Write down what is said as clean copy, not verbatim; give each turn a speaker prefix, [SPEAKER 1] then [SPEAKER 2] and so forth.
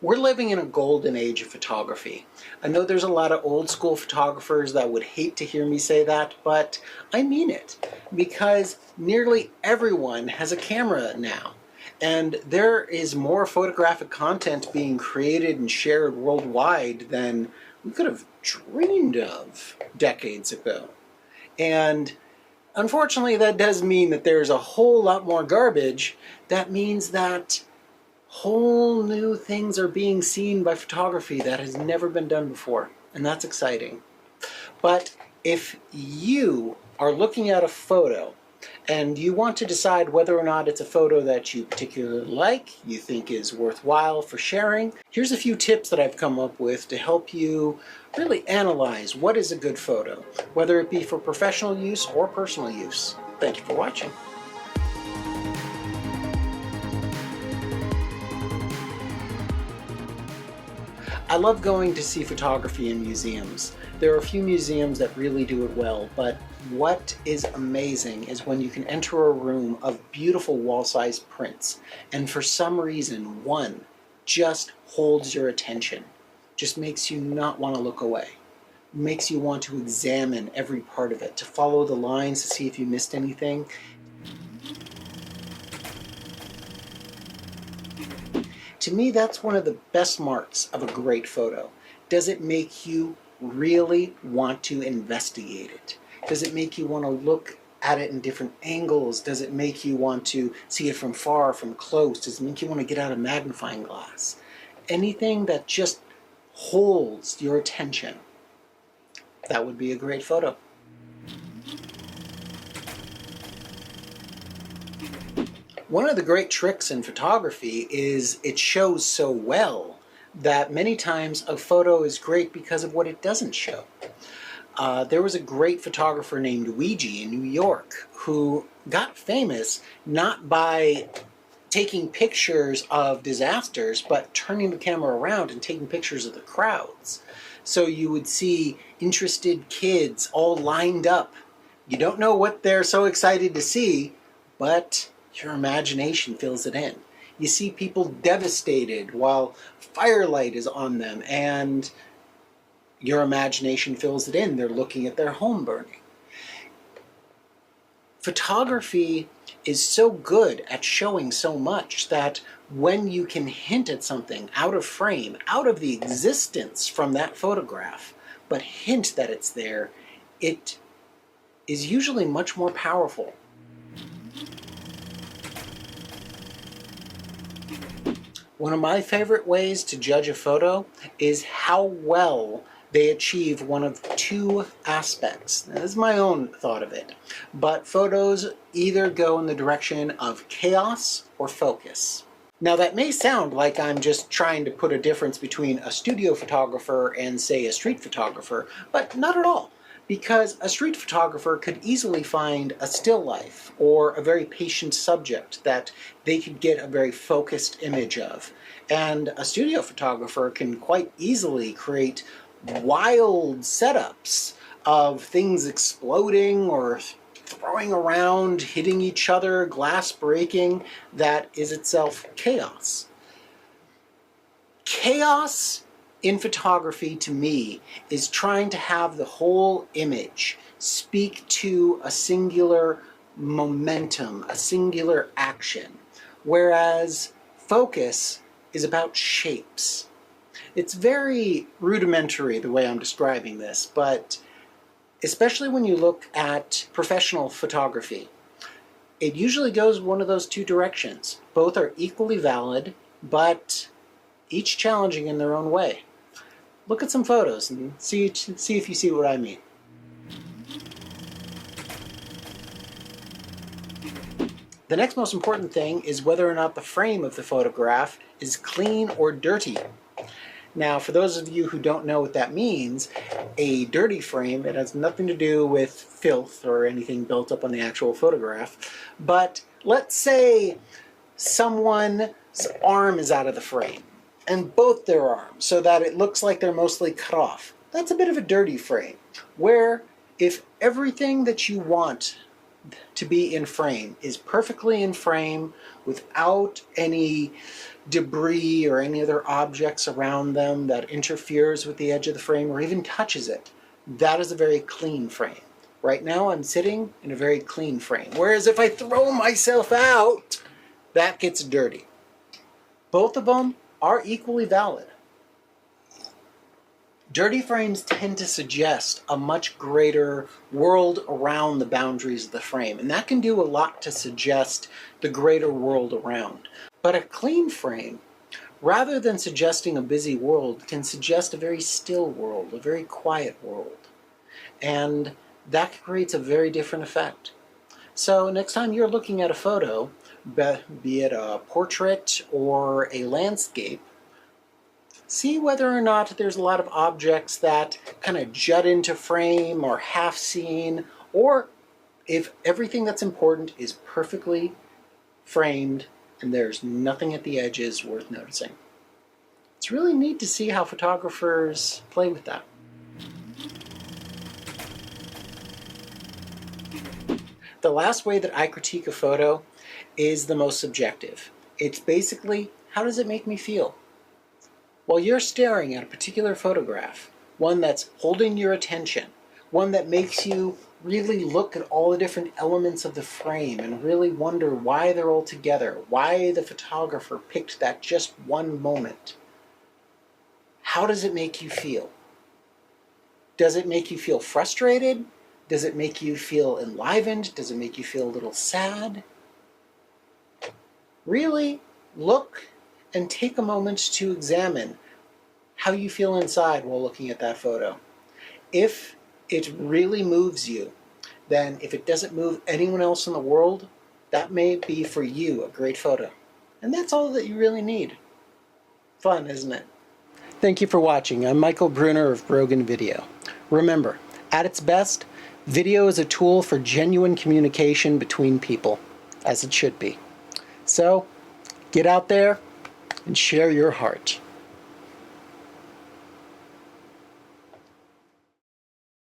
[SPEAKER 1] We're living in a golden age of photography. I know there's a lot of old school photographers that would hate to hear me say that, but I mean it because nearly everyone has a camera now. And there is more photographic content being created and shared worldwide than we could have dreamed of decades ago. And unfortunately, that does mean that there's a whole lot more garbage. That means that whole new things are being seen by photography that has never been done before, and that's exciting. But if you are looking at a photo and you want to decide whether or not it's a photo that you particularly like, you think is worthwhile for sharing, here's a few tips that I've come up with to help you really analyze what is a good photo, whether it be for professional use or personal use. Thank you for watching. I love going to see photography in museums. There are a few museums that really do it well, but what is amazing is when you can enter a room of beautiful wall-sized prints, and for some reason one just holds your attention, just makes you not want to look away, makes you want to examine every part of it, to follow the lines to see if you missed anything. To me, that's one of the best marks of a great photo. Does it make you really want to investigate it? Does it make you want to look at it in different angles? Does it make you want to see it from far, from close? Does it make you want to get out a magnifying glass? Anything that just holds your attention, that would be a great photo. One of the great tricks in photography is it shows so well that many times a photo is great because of what it doesn't show. There was a great photographer named Ouija in New York who got famous not by taking pictures of disasters, but turning the camera around and taking pictures of the crowds. So you would see interested kids all lined up. You don't know what they're so excited to see, but your imagination fills it in. You see people devastated while firelight is on them, and your imagination fills it in. They're looking at their home burning. Photography is so good at showing so much that when you can hint at something out of frame, out of the existence from that photograph, but hint that it's there, it is usually much more powerful. One of my favorite ways to judge a photo is how well they achieve one of two aspects. This is my own thought of it, but photos either go in the direction of chaos or focus. Now that may sound like I'm just trying to put a difference between a studio photographer and, say, a street photographer, but not at all. Because a street photographer could easily find a still life or a very patient subject that they could get a very focused image of. And a studio photographer can quite easily create wild setups of things exploding or throwing around, hitting each other, glass breaking, that is itself chaos. Chaos in photography, to me, is trying to have the whole image speak to a singular momentum, a singular action, whereas focus is about shapes. It's very rudimentary the way I'm describing this, but especially when you look at professional photography, it usually goes one of those two directions. Both are equally valid, but each challenging in their own way. Look at some photos and see if you see what I mean. The next most important thing is whether or not the frame of the photograph is clean or dirty. Now, for those of you who don't know what that means, a dirty frame, it has nothing to do with filth or anything built up on the actual photograph, but let's say someone's arm is out of the frame, and both their arms, so that it looks like they're mostly cut off. That's a bit of a dirty frame, where if everything that you want to be in frame, is perfectly in frame without any debris or any other objects around them that interferes with the edge of the frame or even touches it. That is a very clean frame. Right now I'm sitting in a very clean frame. Whereas if I throw myself out, that gets dirty. Both of them are equally valid. Dirty frames tend to suggest a much greater world around the boundaries of the frame, and that can do a lot to suggest the greater world around. But a clean frame, rather than suggesting a busy world, can suggest a very still world, a very quiet world. And that creates a very different effect. So next time you're looking at a photo, be it a portrait or a landscape, see whether or not there's a lot of objects that kind of jut into frame or half seen, or if everything that's important is perfectly framed and there's nothing at the edges worth noticing. It's really neat to see how photographers play with that. The last way that I critique a photo is the most subjective. It's basically, how does it make me feel? While you're staring at a particular photograph, one that's holding your attention, one that makes you really look at all the different elements of the frame and really wonder why they're all together, why the photographer picked that just one moment, how does it make you feel? Does it make you feel frustrated? Does it make you feel enlivened? Does it make you feel a little sad? Really look and take a moment to examine how you feel inside while looking at that photo. If it really moves you, then if it doesn't move anyone else in the world, that may be for you a great photo. And that's all that you really need. Fun, isn't it? Thank you for watching. I'm Michael Bruner of Brogan Video. Remember, at its best, video is a tool for genuine communication between people, as it should be. So, get out there and share your heart.